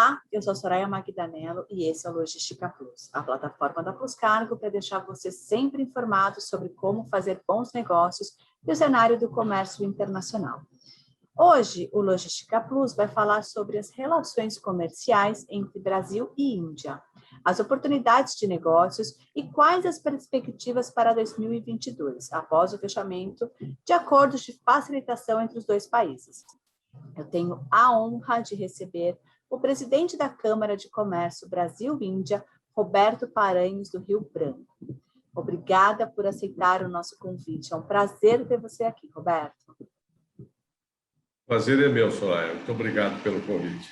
Olá, eu sou a Soraya Magdanello e esse é o Logística Plus, a plataforma da Plus Cargo para deixar você sempre informado sobre como fazer bons negócios e o cenário do comércio internacional. Hoje, o Logística Plus vai falar sobre as relações comerciais entre Brasil e Índia, as oportunidades de negócios e quais as perspectivas para 2022, após o fechamento de acordos de facilitação entre os dois países. Eu tenho a honra de receber o presidente da Câmara de Comércio Brasil-Índia, Roberto Paranhos, do Rio Branco. Obrigada por aceitar o nosso convite. É um prazer ter você aqui, Roberto. Prazer é meu, Soraya. Muito obrigado pelo convite.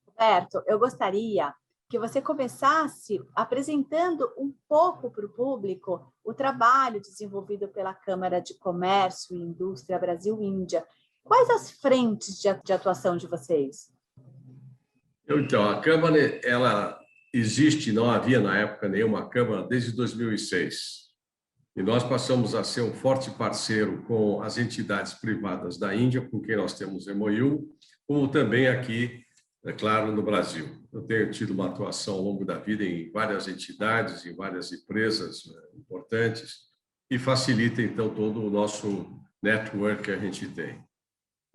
Roberto, eu gostaria que você começasse apresentando um pouco para o público o trabalho desenvolvido pela Câmara de Comércio e Indústria Brasil-Índia. Quais as frentes de atuação de vocês? Então, a Câmara, ela existe, não havia na época nenhuma Câmara desde 2006. E nós passamos a ser um forte parceiro com as entidades privadas da Índia, com quem nós temos MOU, como também aqui, é claro, no Brasil. Eu tenho tido uma atuação ao longo da vida em várias entidades, em várias empresas importantes, e facilita, então, todo o nosso network que a gente tem.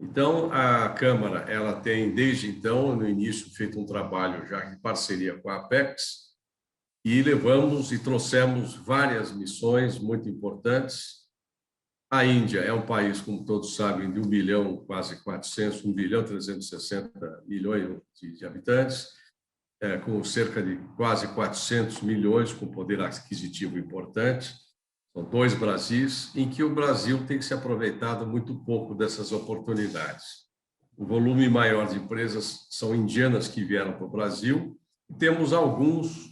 Então, a Câmara, ela tem, desde então, no início, feito um trabalho já em parceria com a Apex, e levamos e trouxemos várias missões muito importantes. A Índia é um país, como todos sabem, de 1 bilhão, quase 400, 1 bilhão 360 milhões de habitantes, com cerca de quase 400 milhões, com poder aquisitivo importante. São 2 Brasis, em que o Brasil tem se aproveitado muito pouco dessas oportunidades. O volume maior de empresas são indianas que vieram para o Brasil, e temos alguns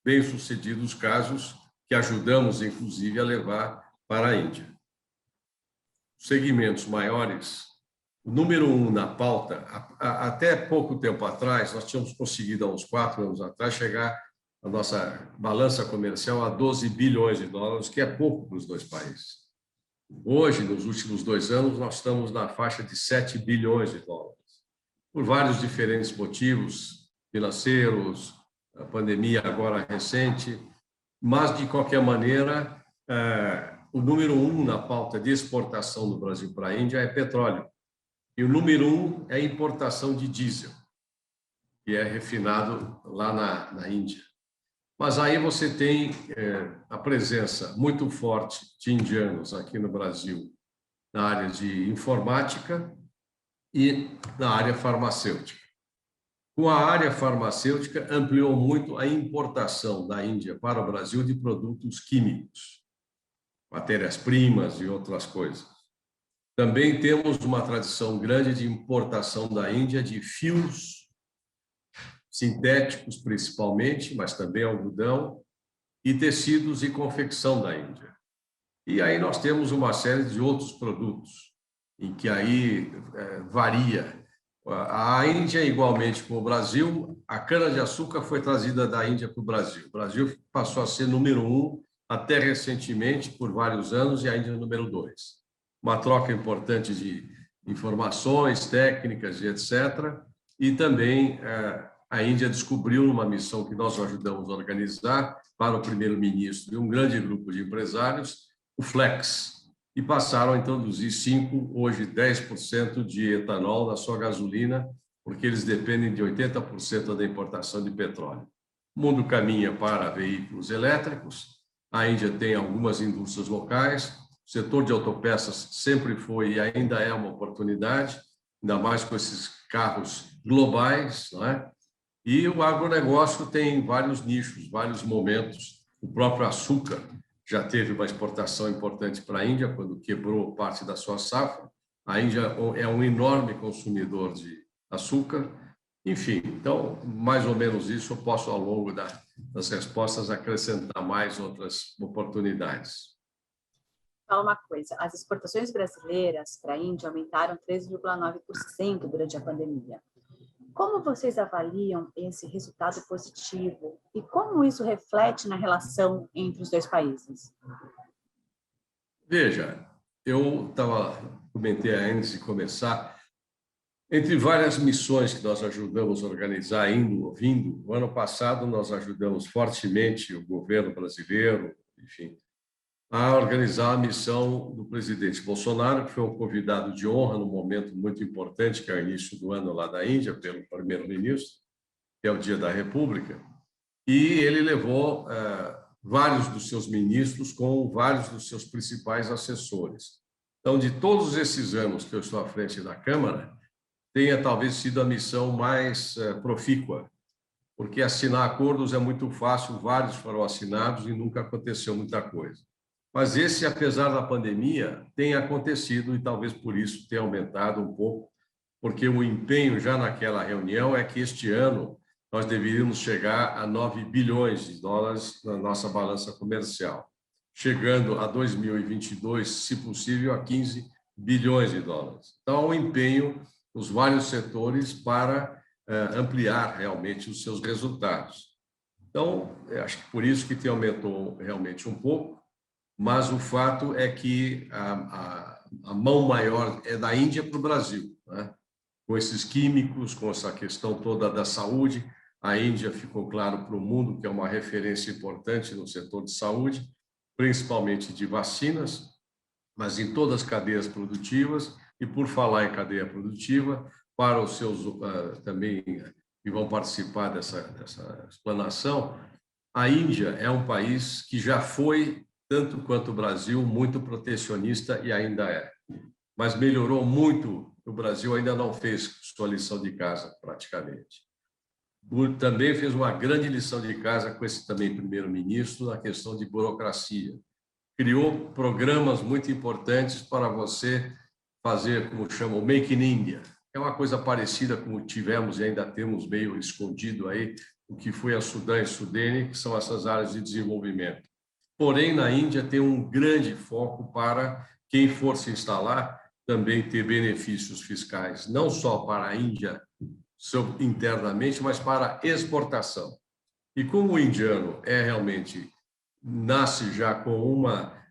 bem-sucedidos casos que ajudamos, inclusive, a levar para a Índia. Segmentos maiores, o número 1 na pauta, até pouco tempo atrás, nós tínhamos conseguido, há uns 4 anos atrás, chegar a nossa balança comercial a 12 bilhões de dólares, que é pouco para os dois países. Hoje, nos últimos 2 anos, nós estamos na faixa de 7 bilhões de dólares, por vários diferentes motivos financeiros, a pandemia agora recente, mas, de qualquer maneira, o número 1 na pauta de exportação do Brasil para a Índia é petróleo, e o número 1 é importação de diesel, que é refinado lá na Índia. Mas aí você tem a presença muito forte de indianos aqui no Brasil, na área de informática e na área farmacêutica. Com a área farmacêutica, ampliou muito a importação da Índia para o Brasil de produtos químicos, matérias-primas e outras coisas. Também temos uma tradição grande de importação da Índia de fios sintéticos, principalmente, mas também algodão, e tecidos e confecção da Índia. E aí nós temos uma série de outros produtos, em que aí varia. A Índia, igualmente com o Brasil, a cana-de-açúcar foi trazida da Índia para o Brasil. O Brasil passou a ser número 1 até recentemente, por vários anos, e a Índia número 2. Uma troca importante de informações, técnicas e etc. E também a Índia descobriu, numa missão que nós ajudamos a organizar para o primeiro-ministro e um grande grupo de empresários, o Flex, e passaram a introduzir 5%, hoje 10% de etanol na sua gasolina, porque eles dependem de 80% da importação de petróleo. O mundo caminha para veículos elétricos, a Índia tem algumas indústrias locais, o setor de autopeças sempre foi e ainda é uma oportunidade, ainda mais com esses carros globais, não é? E o agronegócio tem vários nichos, vários momentos. O próprio açúcar já teve uma exportação importante para a Índia, quando quebrou parte da sua safra. A Índia é um enorme consumidor de açúcar. Enfim, então, mais ou menos isso, eu posso, ao longo das respostas, acrescentar mais outras oportunidades. Fala uma coisa, as exportações brasileiras para a Índia aumentaram 3,9% durante a pandemia. Como vocês avaliam esse resultado positivo e como isso reflete na relação entre os dois países? Veja, eu comentei antes de começar, Entre várias missões que nós ajudamos a organizar, indo, ouvindo, no ano passado nós ajudamos fortemente o governo brasileiro, enfim, a organizar a missão do presidente Bolsonaro, que foi um convidado de honra num momento muito importante, que é o início do ano lá da Índia, pelo primeiro-ministro, que é o Dia da República, e ele levou vários dos seus ministros com vários dos seus principais assessores. Então, de todos esses anos que eu estou à frente da Câmara, tenha talvez sido a missão mais profícua, porque assinar acordos é muito fácil, vários foram assinados e nunca aconteceu muita coisa. Mas esse, apesar da pandemia, tem acontecido e talvez por isso tenha aumentado um pouco, porque o empenho já naquela reunião é que este ano nós deveríamos chegar a 9 bilhões de dólares na nossa balança comercial, chegando a 2022, se possível, a 15 bilhões de dólares. Então, o empenho nos vários setores para ampliar realmente os seus resultados. Então, acho que por isso que tem aumentou realmente um pouco, mas o fato é que a mão maior é da Índia para o Brasil, né? Com esses químicos, com essa questão toda da saúde. A Índia ficou claro para o mundo que é uma referência importante no setor de saúde, principalmente de vacinas, mas em todas as cadeias produtivas. E por falar em cadeia produtiva, para os seus também que vão participar dessa explanação, a Índia é um país que já foi, tanto quanto o Brasil, muito protecionista e ainda é. Mas melhorou muito. O Brasil ainda não fez sua lição de casa, praticamente. Também fez uma grande lição de casa com esse também primeiro-ministro na questão de burocracia. Criou programas muito importantes para você fazer, como chamam, o Make in India. É uma coisa parecida como tivemos e ainda temos meio escondido aí, o que foi a Sudã e Sudene, que são essas áreas de desenvolvimento. Porém, na Índia tem um grande foco para quem for se instalar também ter benefícios fiscais, não só para a Índia internamente, mas para exportação. E como o indiano realmente nasce já com uma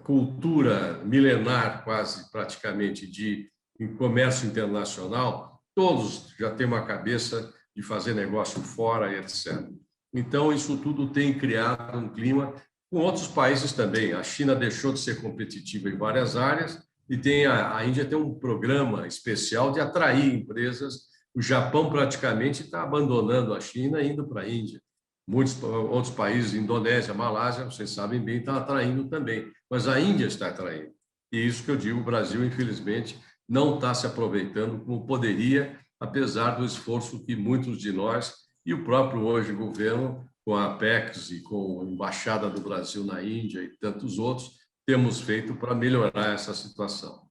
cultura milenar, quase praticamente, de comércio internacional, todos já têm uma cabeça de fazer negócio fora, etc. Então, isso tudo tem criado um clima com outros países também. A China deixou de ser competitiva em várias áreas e a Índia tem um programa especial de atrair empresas. O Japão praticamente está abandonando a China e indo para a Índia. Muitos outros países, Indonésia, Malásia, vocês sabem bem, estão atraindo também. Mas a Índia está atraindo. E isso que eu digo, o Brasil, infelizmente, não está se aproveitando como poderia, apesar do esforço que muitos de nós e o próprio hoje governo, com a Apex e com a Embaixada do Brasil na Índia e tantos outros, temos feito para melhorar essa situação.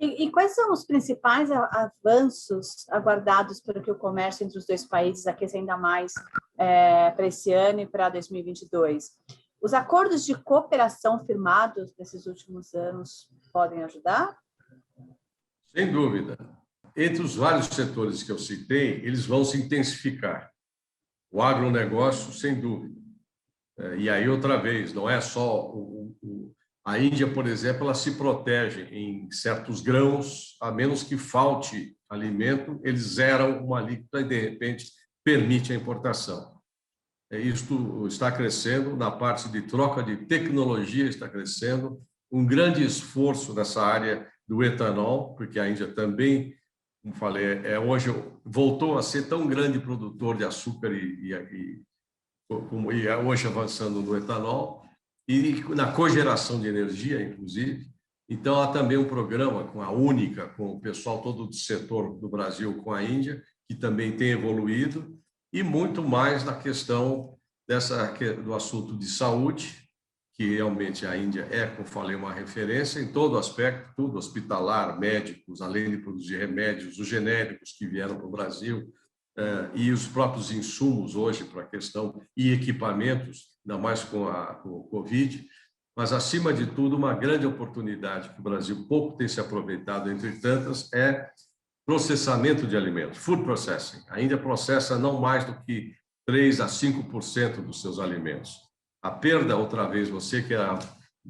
E quais são os principais avanços aguardados para que o comércio entre os dois países aqueça ainda mais para esse ano e para 2022? Os acordos de cooperação firmados nesses últimos anos podem ajudar? Sem dúvida. Entre os vários setores que eu citei, eles vão se intensificar. O agronegócio, sem dúvida. E aí, outra vez, não é só a Índia, por exemplo, ela se protege em certos grãos, a menos que falte alimento, eles zeram uma alíquota e, de repente, permite a importação. Isto está crescendo, na parte de troca de tecnologia está crescendo, um grande esforço nessa área do etanol, porque a Índia também, como falei, hoje voltou a ser tão grande produtor de açúcar e hoje avançando no etanol, e na cogeração de energia, inclusive. Então, há também um programa com a Única, com o pessoal todo do setor do Brasil com a Índia, que também tem evoluído, e muito mais na questão do assunto de saúde, que realmente a Índia é, como falei, uma referência em todo aspecto, tudo hospitalar, médicos, além de produzir remédios, os genéricos que vieram para o Brasil, e os próprios insumos hoje para a questão e equipamentos, ainda mais com o Covid, mas, acima de tudo, uma grande oportunidade que o Brasil pouco tem se aproveitado, entre tantas, é processamento de alimentos, food processing. A Índia processa não mais do que 3% a 5% dos seus alimentos. A perda, outra vez, você que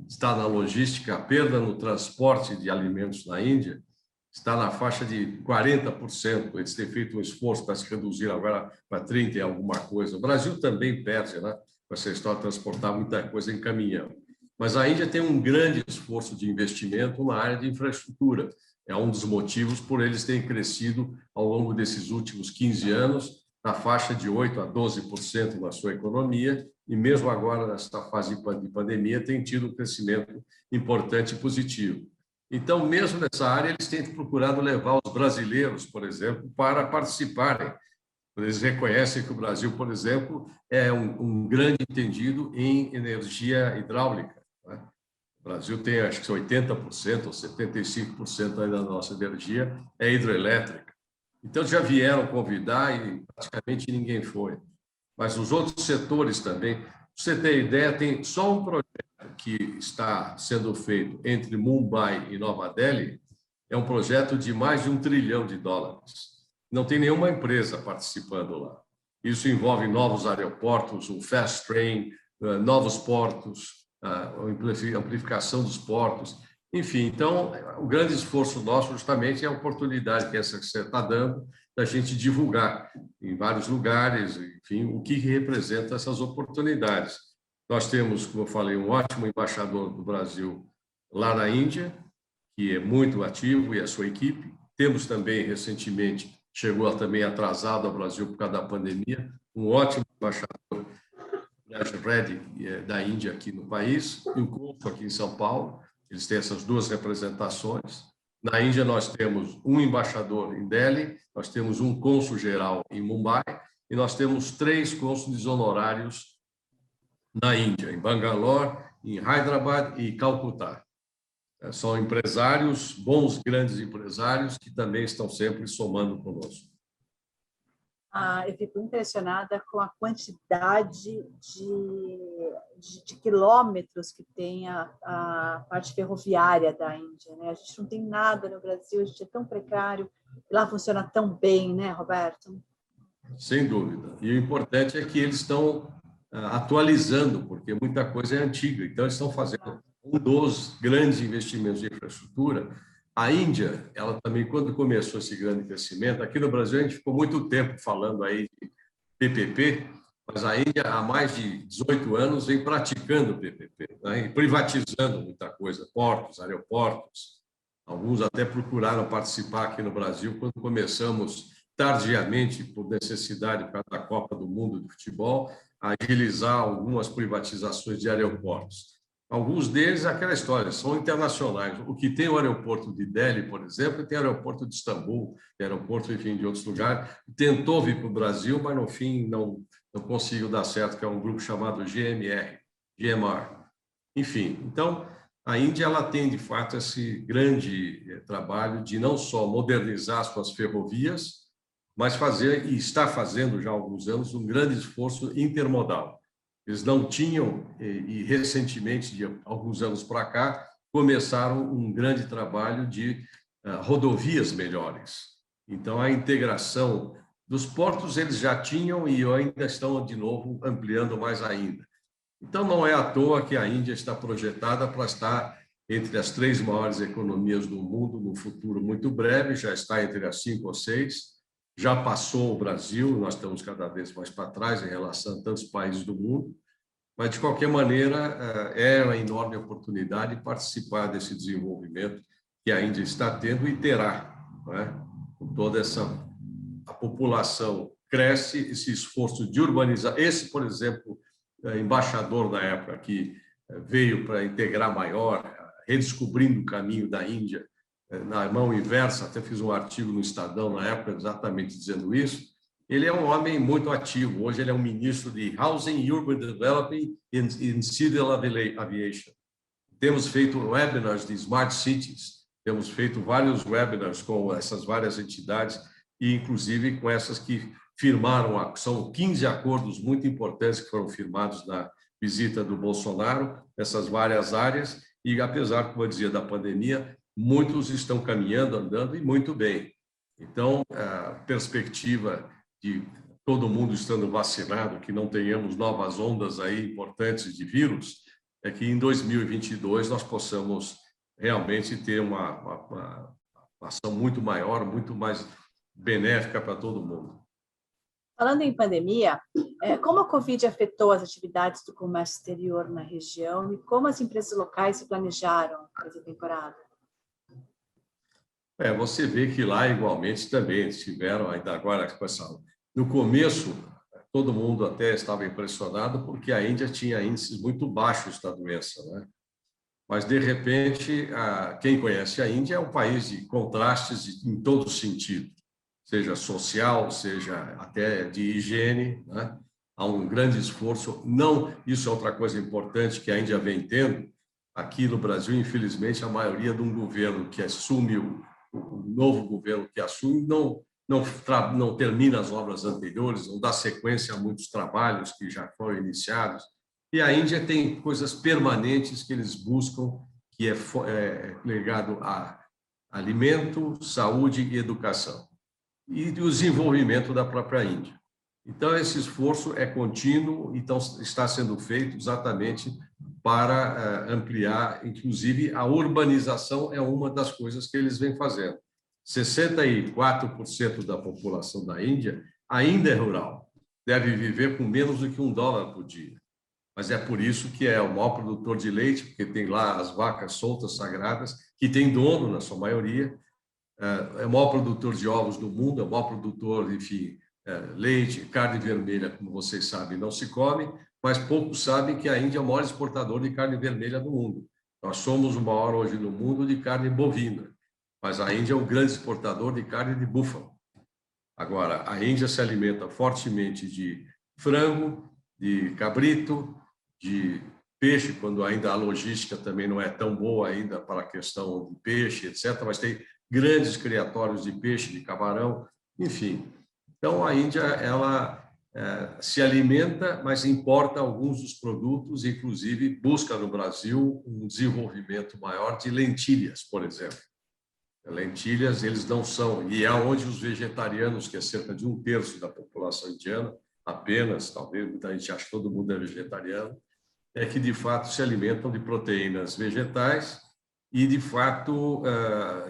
está na logística, a perda no transporte de alimentos na Índia está na faixa de 40%. Eles têm feito um esforço para se reduzir agora para 30% e alguma coisa. O Brasil também perde, né? Com essa história de transportar muita coisa em caminhão. Mas a Índia tem um grande esforço de investimento na área de infraestrutura. É um dos motivos por eles terem crescido ao longo desses últimos 15 anos, na faixa de 8% a 12% na sua economia, e mesmo agora, nesta fase de pandemia, tem tido um crescimento importante e positivo. Então, mesmo nessa área, eles têm procurado levar os brasileiros, por exemplo, para participarem. Eles reconhecem que o Brasil, por exemplo, é um grande entendido em energia hidráulica, né? O Brasil tem, acho que 80% ou 75% aí da nossa energia é hidroelétrica. Então, já vieram convidar e praticamente ninguém foi. Mas os outros setores também. Para você ter ideia, tem só um projeto que está sendo feito entre Mumbai e Nova Delhi, é um projeto de mais de $1 trilhão. Não tem nenhuma empresa participando lá. Isso envolve novos aeroportos, um fast train, novos portos, a amplificação dos portos. Enfim, então, o grande esforço nosso justamente é a oportunidade que essa que você está dando da gente divulgar em vários lugares, enfim, o que representa essas oportunidades. Nós temos, como eu falei, um ótimo embaixador do Brasil lá na Índia, que é muito ativo, e a sua equipe. Temos também, recentemente, chegou também atrasado ao Brasil por causa da pandemia, um ótimo embaixador, Raj Reddy, da Índia aqui no país, e um cônsul aqui em São Paulo. Eles têm essas duas representações. Na Índia, nós temos um embaixador em Delhi, nós temos um cônsul-geral em Mumbai, e nós temos 3 cônsules honorários na Índia, em Bangalore, em Hyderabad e Calcutá. São empresários, bons, grandes empresários, que também estão sempre somando conosco. Eu fico impressionada com a quantidade de quilômetros que tem a parte ferroviária da Índia, né? A gente não tem nada no Brasil, a gente é tão precário, e lá funciona tão bem, né, Roberto? Sem dúvida. E o importante é que eles estão atualizando, porque muita coisa é antiga. Então, eles estão fazendo um dos grandes investimentos de infraestrutura. A Índia, ela também, quando começou esse grande crescimento, aqui no Brasil a gente ficou muito tempo falando aí de PPP, mas a Índia, há mais de 18 anos, vem praticando PPP, né? E privatizando muita coisa, portos, aeroportos. Alguns até procuraram participar aqui no Brasil quando começamos tardiamente, por necessidade, por causa da Copa do Mundo de futebol, a agilizar algumas privatizações de aeroportos. Alguns deles, aquela história, são internacionais. O que tem o aeroporto de Delhi, por exemplo, tem o aeroporto de Istambul, tem aeroporto, enfim, de outros lugares. Tentou vir para o Brasil, mas, no fim, não conseguiu dar certo, que é um grupo chamado GMR. Enfim, então, a Índia ela tem, de fato, esse grande trabalho de não só modernizar suas ferrovias, mas fazer, e está fazendo já há alguns anos, um grande esforço intermodal. Eles não tinham, e recentemente, de alguns anos para cá, começaram um grande trabalho de rodovias melhores. Então, a integração dos portos eles já tinham e ainda estão, de novo, ampliando mais ainda. Então, não é à toa que a Índia está projetada para estar entre as 3 maiores economias do mundo no futuro muito breve, já está entre as 5 ou 6, já passou o Brasil, nós estamos cada vez mais para trás em relação a tantos países do mundo, mas, de qualquer maneira, é uma enorme oportunidade participar desse desenvolvimento que a Índia está tendo e terá, né? Com toda a população cresce, esse esforço de urbanizar. Esse, por exemplo, embaixador na época que veio para integrar maior, redescobrindo o caminho da Índia, na mão inversa, até fiz um artigo no Estadão na época exatamente dizendo isso. Ele é um homem muito ativo. Hoje ele é um ministro de Housing e Urban Development in Civil Aviation. Temos feito webinars de Smart Cities, temos feito vários webinars com essas várias entidades e, inclusive, com essas que firmaram, são 15 acordos muito importantes que foram firmados na visita do Bolsonaro, nessas várias áreas, e apesar, como eu dizia, da pandemia, muitos estão caminhando, andando e muito bem. Então, a perspectiva de todo mundo estando vacinado, que não tenhamos novas ondas aí importantes de vírus, é que em 2022 nós possamos realmente ter uma uma ação muito maior, muito mais benéfica para todo mundo. Falando em pandemia, como a Covid afetou as atividades do comércio exterior na região e como as empresas locais se planejaram para essa temporada? Você vê que lá, igualmente, também tiveram, ainda agora, no começo, todo mundo até estava impressionado, porque a Índia tinha índices muito baixos da doença, né? Mas, de repente, quem conhece a Índia é um país de contrastes em todo sentido, seja social, seja até de higiene, né? Há um grande esforço. Não, isso é outra coisa importante que a Índia vem tendo. Aqui no Brasil, infelizmente, a maioria de um governo que assume, o novo governo que assume, não termina as obras anteriores, não dá sequência a muitos trabalhos que já foram iniciados. E a Índia tem coisas permanentes que eles buscam, que é ligado a alimento, saúde e educação, e o desenvolvimento da própria Índia. Então, esse esforço é contínuo, então está sendo feito exatamente para ampliar, inclusive a urbanização é uma das coisas que eles vêm fazendo. 64% da população da Índia ainda é rural, deve viver com menos do que $1 por dia. Mas é por isso que é o maior produtor de leite, porque tem lá as vacas soltas, sagradas, que tem dono, na sua maioria, é o maior produtor de ovos do mundo, é o maior produtor, enfim, leite, carne vermelha, como vocês sabem, não se come, mas poucos sabem que a Índia é o maior exportador de carne vermelha do mundo. Nós somos o maior hoje no mundo de carne bovina, mas a Índia é o grande exportador de carne de búfalo. Agora, a Índia se alimenta fortemente de frango, de cabrito, de peixe, quando ainda a logística também não é tão boa ainda para a questão de peixe, etc., mas tem grandes criatórios de peixe, de camarão, enfim. Então, a Índia, ela se alimenta, mas importa alguns dos produtos, inclusive busca no Brasil um desenvolvimento maior de lentilhas, por exemplo. Lentilhas, eles não são, e é onde os vegetarianos, que é cerca de 1/3 da população indiana, apenas, talvez muita gente acha que todo mundo é vegetariano, é que de fato se alimentam de proteínas vegetais e de fato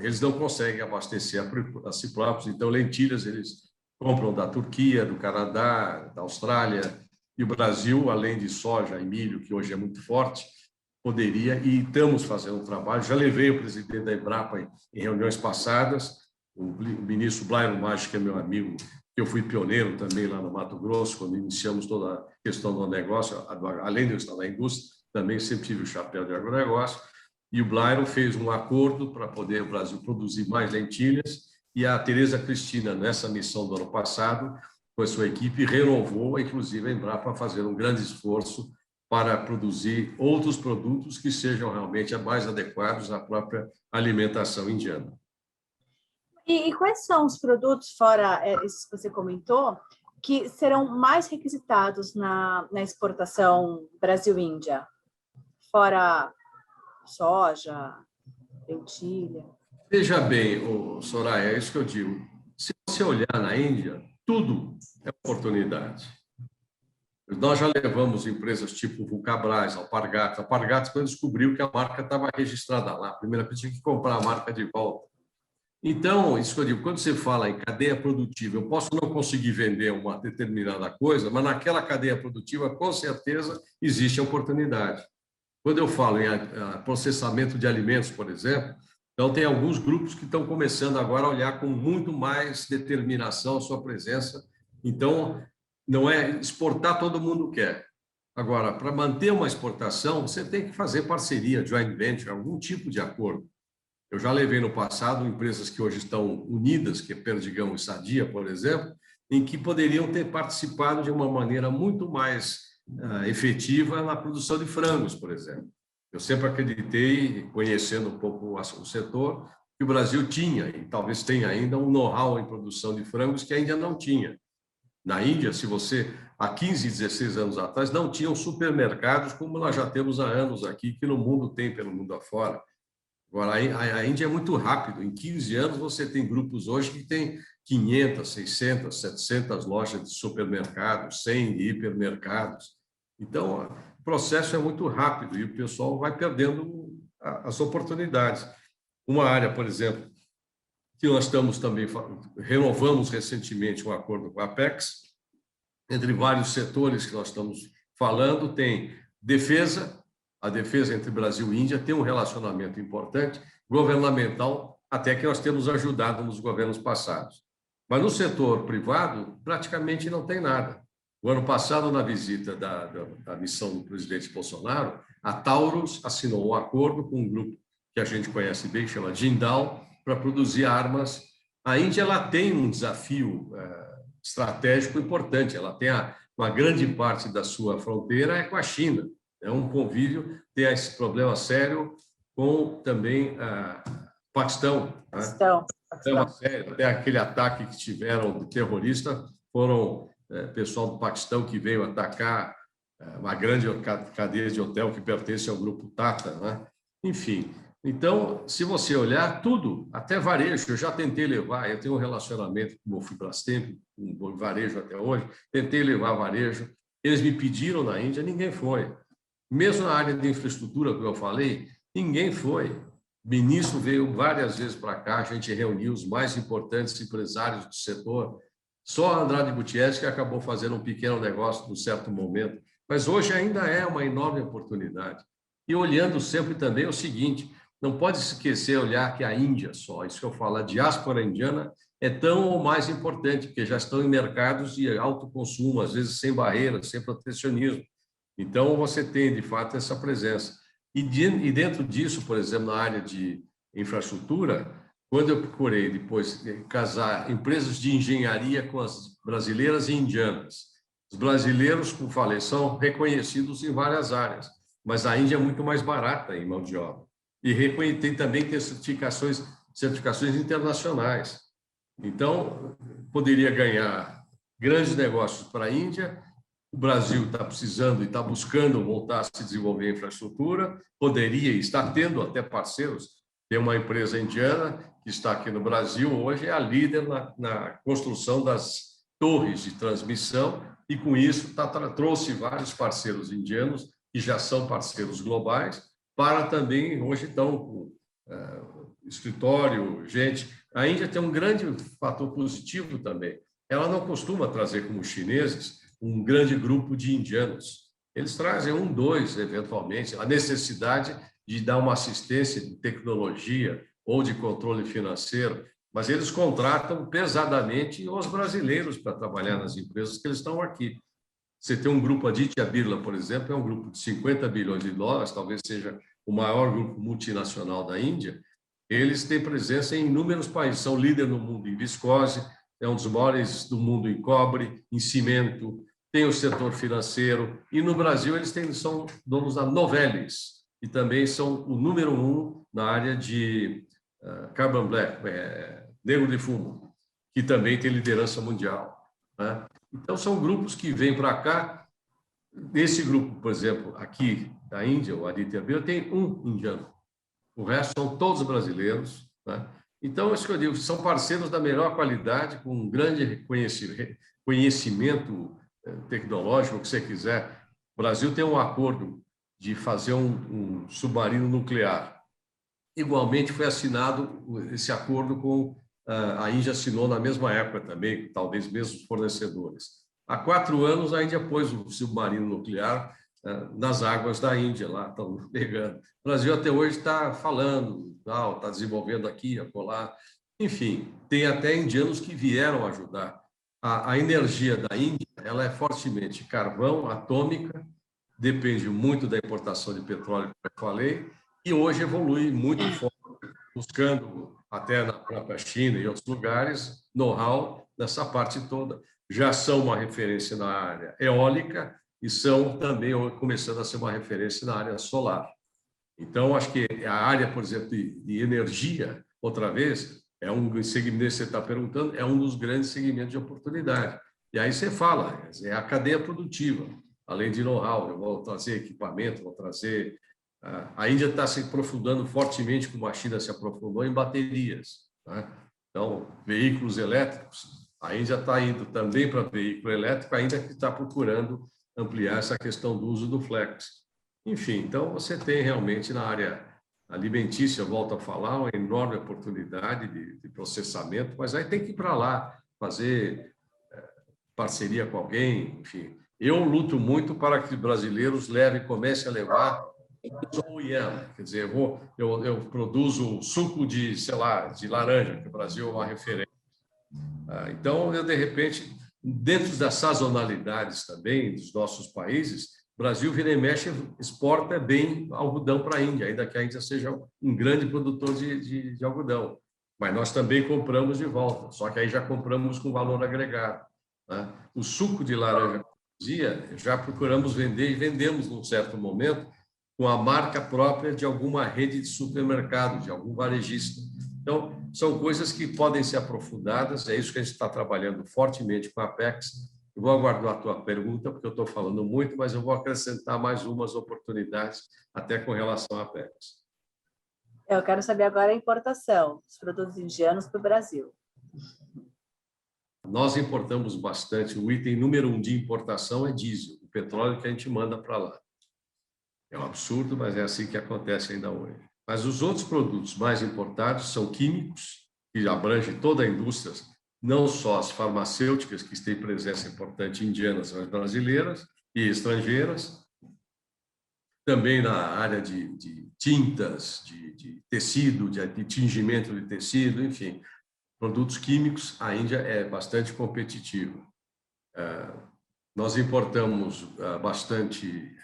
eles não conseguem abastecer a si próprios. Então, lentilhas eles compram da Turquia, do Canadá, da Austrália, e o Brasil, além de soja e milho, que hoje é muito forte, poderia, e estamos fazendo um trabalho. Já levei o presidente da Embrapa em reuniões passadas, o ministro Blairo Maggi, que é meu amigo, que eu fui pioneiro também lá no Mato Grosso, quando iniciamos toda a questão do negócio, além de eu estar na indústria, também sempre tive o chapéu de agronegócio, e o Blairo fez um acordo para poder o Brasil produzir mais lentilhas, e a Tereza Cristina, nessa missão do ano passado, com a sua equipe, renovou, inclusive, a Embrapa, fazer um grande esforço para produzir outros produtos que sejam realmente mais adequados à própria alimentação indiana. E quais são os produtos, fora esses que você comentou, que serão mais requisitados na exportação Brasil-Índia? Fora soja, lentilha? Veja bem, Soraya, é isso que eu digo. Se você olhar na Índia, tudo é oportunidade. Nós já levamos empresas tipo Vulcabras, Alpargatas. Alpargatas, quando descobriu que a marca estava registrada lá, a primeira vez tinha que comprar a marca de volta. Então, isso que eu digo, quando você fala em cadeia produtiva, eu posso não conseguir vender uma determinada coisa, mas naquela cadeia produtiva, com certeza, existe a oportunidade. Quando eu falo em processamento de alimentos, por exemplo, então tem alguns grupos que estão começando agora a olhar com muito mais determinação a sua presença. Então, não é exportar, todo mundo quer. Agora, para manter uma exportação, você tem que fazer parceria, joint venture, algum tipo de acordo. Eu já levei no passado empresas que hoje estão unidas, que é Perdigão e Sadia, por exemplo, em que poderiam ter participado de uma maneira muito mais efetiva na produção de frangos, por exemplo. Eu sempre acreditei, conhecendo um pouco o setor, que o Brasil tinha, e talvez tenha ainda, um know-how em produção de frangos que ainda não tinha. Na Índia, se você, há 15, 16 anos atrás, não tinham supermercados como nós já temos há anos aqui, que no mundo tem, pelo mundo afora. Agora, a Índia é muito rápido. Em 15 anos, você tem grupos hoje que têm 500, 600, 700 lojas de supermercados, 100 de hipermercados. Então, o processo é muito rápido e o pessoal vai perdendo as oportunidades. Uma área, por exemplo, que nós estamos também, renovamos recentemente um acordo com a Apex, entre vários setores que nós estamos falando, tem defesa, a defesa entre Brasil e Índia tem um relacionamento importante, governamental, até que nós temos ajudado nos governos passados. Mas no setor privado, praticamente não tem nada. O ano passado, na visita da missão do presidente Bolsonaro, a Taurus assinou um acordo com um grupo que a gente conhece bem, chama Jindal, para produzir armas. A Índia ela tem um desafio estratégico importante, ela tem uma grande parte da sua fronteira com a China. É um convívio, tem esse problema sério com também Paquistão. Paquistão. Até aquele ataque que tiveram de terrorista, foram pessoal do Paquistão que veio atacar uma grande cadeia de hotel que pertence ao grupo Tata, né? Enfim, então, se você olhar tudo, até varejo, eu já tentei levar, eu tenho um relacionamento com o Fibrastemp, com varejo até hoje, tentei levar varejo, eles me pediram na Índia, ninguém foi. Mesmo na área de infraestrutura, que eu falei, ninguém foi. O ministro veio várias vezes para cá, a gente reuniu os mais importantes empresários do setor. Só a Andrade Gutierrez que acabou fazendo um pequeno negócio num certo momento. Mas hoje ainda é uma enorme oportunidade. E olhando sempre também o seguinte, não pode esquecer olhar que a Índia só, isso que eu falo, a diáspora indiana é tão ou mais importante, porque já estão em mercados de alto consumo, às vezes sem barreiras, sem protecionismo. Então, você tem, de fato, essa presença. E dentro disso, por exemplo, na área de infraestrutura, quando eu procurei depois casar empresas de engenharia com as brasileiras e indianas, os brasileiros, como falei, são reconhecidos em várias áreas, mas a Índia é muito mais barata em mão de obra. E tem também certificações internacionais. Então, poderia ganhar grandes negócios para a Índia. O Brasil está precisando e está buscando voltar a se desenvolver em infraestrutura, poderia estar tendo até parceiros. Tem uma empresa indiana que está aqui no Brasil, hoje é a líder na construção das torres de transmissão e, com isso, trouxe vários parceiros indianos, que já são parceiros globais, para também, hoje estão com escritório, gente. A Índia tem um grande fator positivo também. Ela não costuma trazer como chineses um grande grupo de indianos. Eles trazem um, dois, eventualmente, a necessidade de dar uma assistência de tecnologia ou de controle financeiro, mas eles contratam pesadamente os brasileiros para trabalhar nas empresas que eles estão aqui. Você tem um grupo, a Aditya Birla, por exemplo, é um grupo de 50 bilhões de dólares, talvez seja o maior grupo multinacional da Índia. Eles têm presença em inúmeros países, são líder no mundo em viscose, é um dos maiores do mundo em cobre, em cimento, tem o setor financeiro, e no Brasil eles são donos da Novelis, e também são o número 1 na área de carbon black, negro de fumo, que também tem liderança mundial, né? Então, são grupos que vêm para cá. Nesse grupo, por exemplo, aqui da Índia, o Aditya Birla, tem um indiano. O resto são todos brasileiros, né? Então, isso que eu digo, são parceiros da melhor qualidade, com um grande conhecimento tecnológico, o que você quiser. O Brasil tem um acordo de fazer um submarino nuclear. Igualmente, foi assinado esse acordo com a Índia, assinou na mesma época também, talvez mesmo os fornecedores. Há 4 anos, a Índia pôs o submarino nuclear nas águas da Índia, lá estão pegando. O Brasil até hoje está falando, está desenvolvendo aqui, acolá. Enfim, tem até indianos que vieram ajudar. A energia da Índia ela é fortemente carvão, atômica, depende muito da importação de petróleo, como eu falei, e hoje evolui muito forte, buscando, até na própria China e outros lugares, know-how nessa parte toda. Já são uma referência na área eólica e são também começando a ser uma referência na área solar. Então, acho que a área, por exemplo, de energia, outra vez, é um segmento que você está perguntando, é um dos grandes segmentos de oportunidade. E aí você fala, é a cadeia produtiva, além de know-how, eu vou trazer equipamento, vou trazer... A Índia está se aprofundando fortemente, como a China se aprofundou, em baterias, né? Então, veículos elétricos, a Índia está indo também para veículo elétrico, ainda que está procurando ampliar essa questão do uso do flex. Enfim, então você tem realmente na área alimentícia, eu volto a falar, uma enorme oportunidade de processamento, mas aí tem que ir para lá, fazer parceria com alguém, enfim. Eu luto muito para que os brasileiros comecem a levar OEM, quer dizer, eu produzo suco de, sei lá, de laranja, que o Brasil é uma referência. Então, eu, de repente, dentro das sazonalidades também dos nossos países, o Brasil, vira e mexe, exporta bem algodão para a Índia, ainda que a Índia seja um grande produtor de algodão. Mas nós também compramos de volta, só que aí já compramos com valor agregado. Né? O suco de laranja, já procuramos vender e vendemos, num certo momento, com a marca própria de alguma rede de supermercado, de algum varejista. Então, são coisas que podem ser aprofundadas, é isso que a gente está trabalhando fortemente com a Apex. Eu vou aguardar a tua pergunta, porque eu estou falando muito, mas eu vou acrescentar mais umas oportunidades, até com relação à Apex. Eu quero saber agora a importação dos produtos indianos para o Brasil. Nós importamos bastante. O item número 1 de importação é diesel, o petróleo que a gente manda para lá. É um absurdo, mas é assim que acontece ainda hoje. Mas os outros produtos mais importados são químicos, que abrangem toda a indústria, não só as farmacêuticas, que têm presença importante indianas, mas brasileiras e estrangeiras, também na área de tintas, de tecido, de tingimento de tecido, enfim, produtos químicos, a Índia é bastante competitiva. Nós importamos bastante,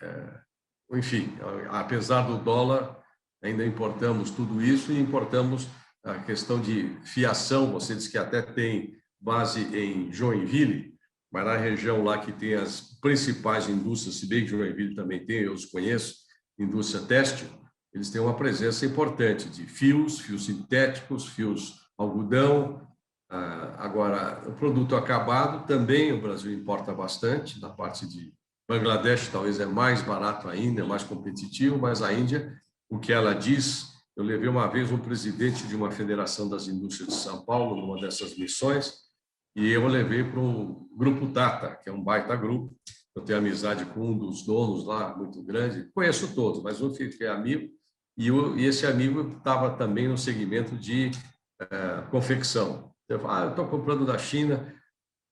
enfim, apesar do dólar, ainda importamos tudo isso e importamos a questão de fiação. Você disse que até tem base em Joinville, mas na região lá que tem as principais indústrias, se bem que Joinville também tem, eu os conheço, indústria têxtil, eles têm uma presença importante de fios sintéticos, fios algodão. Agora, o produto acabado também o Brasil importa bastante, na parte de Bangladesh talvez é mais barato ainda, é mais competitivo, mas a Índia, o que ela diz, eu levei uma vez um presidente de uma federação das indústrias de São Paulo, numa dessas missões, e eu levei para o Grupo Tata, que é um baita grupo. Eu tenho amizade com um dos donos lá, muito grande, conheço todos, mas um fiquei amigo, e esse amigo estava também no segmento de confecção. Eu falei, eu estou comprando da China,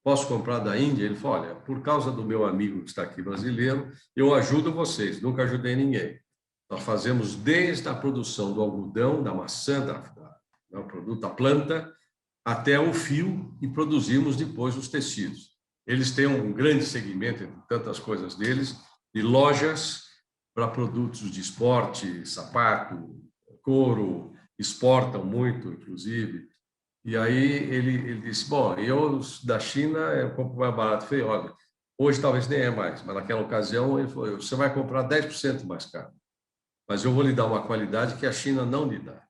posso comprar da Índia? Ele falou, olha, por causa do meu amigo que está aqui brasileiro, eu ajudo vocês, nunca ajudei ninguém. Nós fazemos desde a produção do algodão, da maçã, do produto da planta, até o fio e produzimos depois os tecidos. Eles têm um grande segmento, entre tantas coisas deles, de lojas para produtos de esporte, sapato, couro, exportam muito, inclusive. E aí ele disse, bom, eu da China eu compro mais barato. Eu falei, olha, hoje talvez nem é mais, mas naquela ocasião ele falou, você vai comprar 10% mais caro, mas eu vou lhe dar uma qualidade que a China não lhe dá.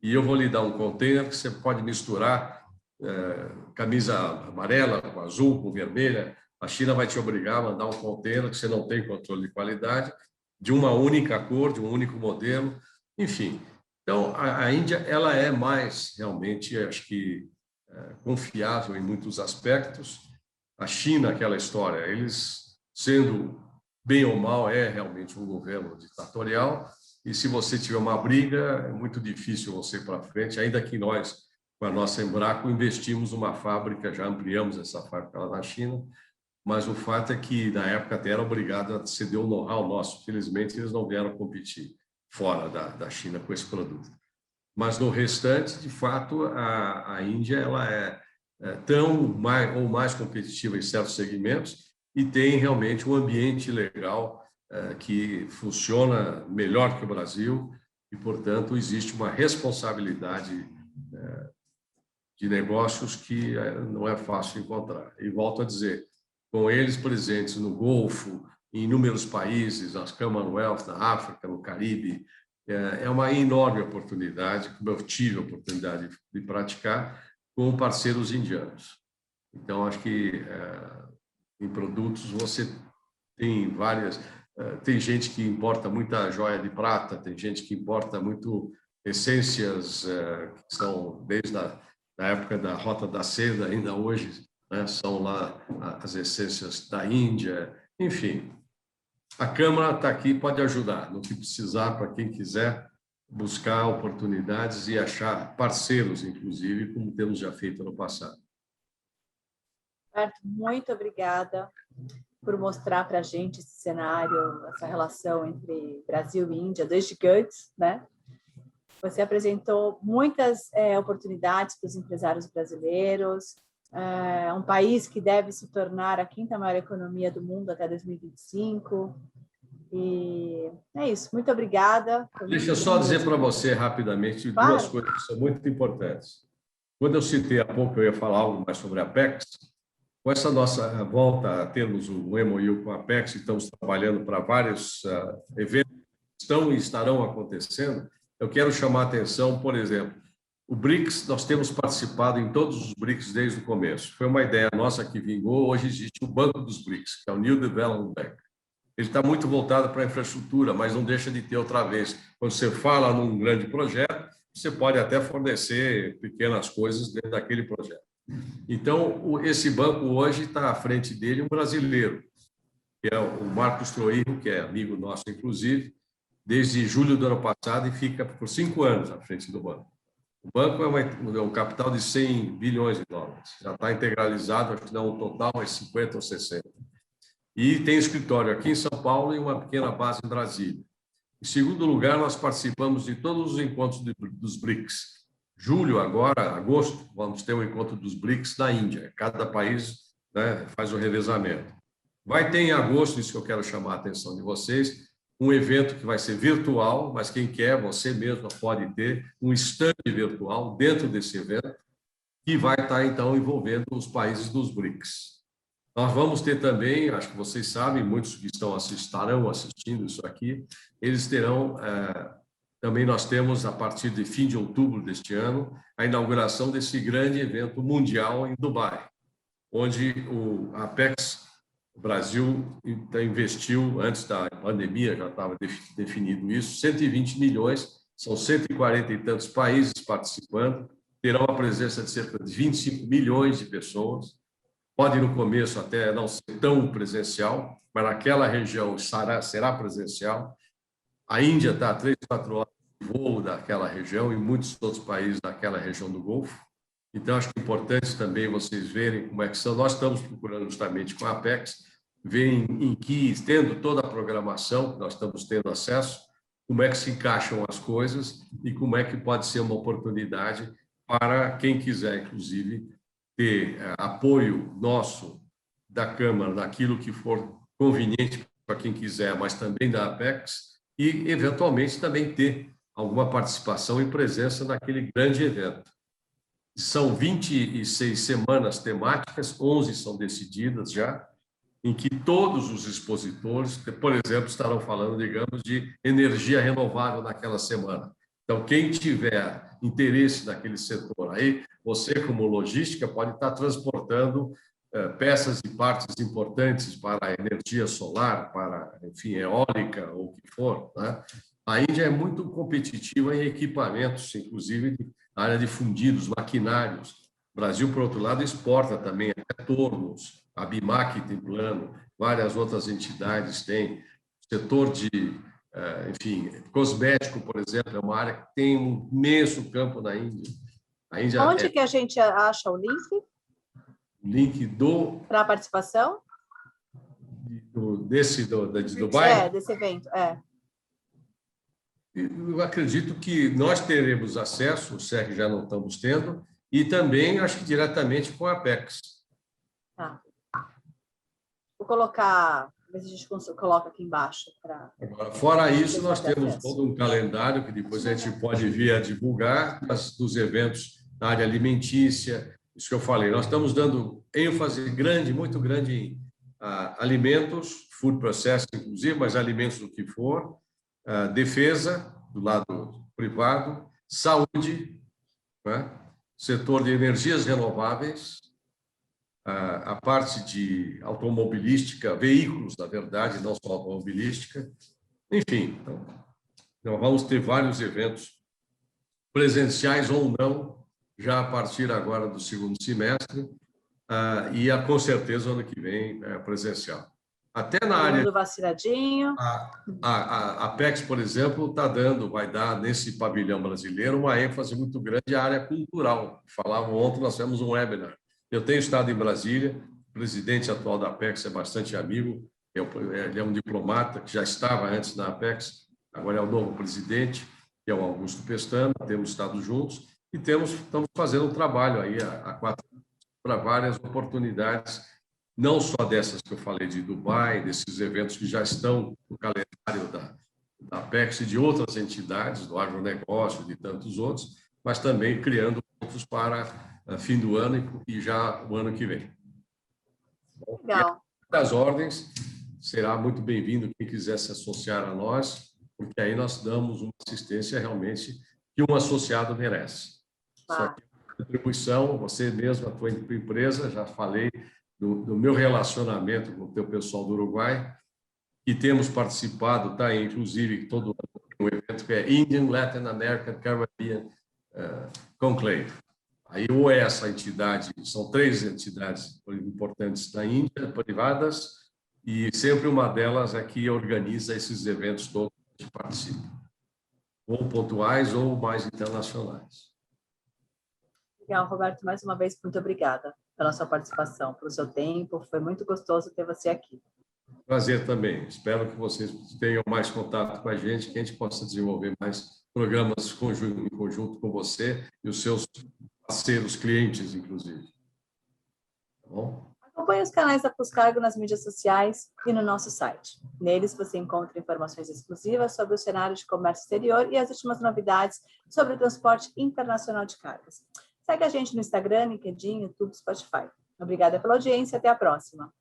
E eu vou lhe dar um container que você pode misturar camisa amarela com azul, com vermelha. A China vai te obrigar a mandar um container que você não tem controle de qualidade, de uma única cor, de um único modelo, enfim. Então, a Índia ela é mais, realmente, acho que, confiável em muitos aspectos. A China, aquela história, eles, sendo bem ou mal, é realmente um governo ditatorial, e se você tiver uma briga, é muito difícil você ir para frente, ainda que nós, com a nossa Embraco, investimos uma fábrica, já ampliamos essa fábrica lá na China, mas o fato é que, na época, até era obrigado a ceder o know-how nosso. Felizmente, eles não vieram competir fora da China com esse produto. Mas, no restante, de fato, a Índia ela é tão ou mais competitiva em certos segmentos e tem realmente um ambiente legal que funciona melhor que o Brasil e, portanto, existe uma responsabilidade de negócios que não é fácil encontrar. E volto a dizer, com eles presentes no Golfo, em inúmeros países, nas Commonwealth, na África, no Caribe, é uma enorme oportunidade, como eu tive a oportunidade de praticar, com parceiros indianos. Então, acho que em produtos você tem várias... Tem gente que importa muita joia de prata, tem gente que importa muito essências que são desde a época da Rota da Seda, ainda hoje, né, são lá as essências da Índia, enfim. A Câmara está aqui, pode ajudar, no que precisar, para quem quiser, buscar oportunidades e achar parceiros, inclusive, como temos já feito no passado. Roberto, muito obrigada por mostrar para a gente esse cenário, essa relação entre Brasil e Índia, desde Goethe, né? Você apresentou muitas oportunidades para os empresários brasileiros, um país que deve se tornar a quinta maior economia do mundo até 2025. E é isso. Muito obrigada. Deixa eu só dizer para você rapidamente duas coisas que são muito importantes. Quando eu citei há pouco, eu ia falar algo mais sobre a Apex. Com essa nossa volta a termos um MOU com a Apex, estamos trabalhando para vários eventos que estão e estarão acontecendo. Eu quero chamar a atenção, por exemplo, o BRICS, nós temos participado em todos os BRICS desde o começo. Foi uma ideia nossa que vingou. Hoje existe o Banco dos BRICS, que é o New Development Bank. Ele está muito voltado para a infraestrutura, mas não deixa de ter outra vez. Quando você fala num grande projeto, você pode até fornecer pequenas coisas dentro daquele projeto. Então, esse banco hoje está à frente dele um brasileiro, que é o Marcos Troiro, que é amigo nosso, inclusive, desde julho do ano passado e fica por 5 anos à frente do banco. O banco é um capital de 100 bilhões de dólares. Já está integralizado, acho que não, o total é 50 ou 60. E tem escritório aqui em São Paulo e uma pequena base em Brasília. Em segundo lugar, nós participamos de todos os encontros dos BRICS. Julho, agora, agosto, vamos ter um encontro dos BRICS na Índia. Cada país, né, faz o revezamento. Vai ter em agosto, isso que eu quero chamar a atenção de vocês, um evento que vai ser virtual, mas quem quer, você mesmo pode ter um stand virtual dentro desse evento, que vai estar, então, envolvendo os países dos BRICS. Nós vamos ter também, acho que vocês sabem, muitos que estarão assistindo isso aqui, eles terão, também nós temos, a partir de fim de outubro deste ano, a inauguração desse grande evento mundial em Dubai, onde o Apex, o Brasil investiu, antes da pandemia, já estava definido isso, 120 milhões, são 140 e tantos países participando, terão a presença de cerca de 25 milhões de pessoas. Pode, no começo, até não ser tão presencial, mas naquela região será presencial. A Índia está a 3, 4 horas de voo daquela região e muitos outros países daquela região do Golfo. Então, acho que é importante também vocês verem como é que são. Nós estamos procurando justamente com a Apex, verem em que, tendo toda a programação, nós estamos tendo acesso, como é que se encaixam as coisas e como é que pode ser uma oportunidade para quem quiser, inclusive, ter apoio nosso da Câmara naquilo que for conveniente para quem quiser, mas também da Apex, e, eventualmente, também ter alguma participação e presença naquele grande evento. São 26 semanas temáticas, 11 são decididas já, em que todos os expositores, por exemplo, estarão falando, digamos, de energia renovável naquela semana. Então, quem tiver interesse naquele setor aí, você, como logística, pode estar transportando peças e partes importantes para a energia solar, para, enfim, eólica ou o que for, né? A Índia é muito competitiva em equipamentos, inclusive na área de fundidos, maquinários. O Brasil, por outro lado, exporta também até tornos, a Bimac tem plano, várias outras entidades têm. O setor de, enfim, cosmético, por exemplo, é uma área que tem um imenso campo na Índia. A Índia Onde que a gente acha o link? Link para a participação? De Dubai? Desse evento, Eu acredito que nós teremos acesso, se é que já não estamos tendo, e também, acho que diretamente com a Apex. Tá. Vou colocar, ver se a gente coloca aqui embaixo. Agora, fora isso, nós temos todo um calendário que depois a gente pode vir a divulgar, dos eventos na área alimentícia, isso que eu falei. Nós estamos dando ênfase grande, muito grande em alimentos, food processing, inclusive, mas alimentos do que for, defesa, do lado privado, saúde, né? Setor de energias renováveis, a parte de automobilística, veículos, na verdade, não só automobilística. Enfim, então, nós vamos ter vários eventos, presenciais ou não, já a partir agora do segundo semestre, e com certeza ano que vem presencial. Até na área... Todo vaciladinho. A Apex, por exemplo, vai dar nesse pavilhão brasileiro uma ênfase muito grande à área cultural. Falavam ontem, nós tivemos um webinar. Eu tenho estado em Brasília, o presidente atual da Apex é bastante amigo, ele é um diplomata que já estava antes na Apex, agora é o novo presidente, que é o Augusto Pestana, temos estado juntos e estamos fazendo um trabalho aí há 4 anos para várias oportunidades, não só dessas que eu falei de Dubai, desses eventos que já estão no calendário da Apex e de outras entidades, do agronegócio e de tantos outros, mas também criando outros para fim do ano e já o ano que vem. Legal. Das ordens, será muito bem-vindo quem quiser se associar a nós, porque aí nós damos uma assistência realmente que um associado merece. Só que a contribuição, você mesmo, a tua empresa, já falei do meu relacionamento com o teu pessoal do Uruguai, e temos participado, tá, inclusive, todo um evento que é Indian Latin American Caribbean Conclave. Aí, ou é essa entidade, são 3 entidades importantes da Índia, privadas, e sempre uma delas é que organiza esses eventos todos que participam, ou pontuais ou mais internacionais. Legal, Roberto, mais uma vez, muito obrigada pela sua participação, pelo seu tempo, foi muito gostoso ter você aqui. Prazer também, espero que vocês tenham mais contato com a gente, que a gente possa desenvolver mais programas em conjunto com você e os seus parceiros, clientes, inclusive. Tá bom? Acompanhe os canais da Pluscargo nas mídias sociais e no nosso site. Neles você encontra informações exclusivas sobre o cenário de comércio exterior e as últimas novidades sobre o transporte internacional de cargas. Segue a gente no Instagram, LinkedIn, YouTube, Spotify. Obrigada pela audiência e até a próxima.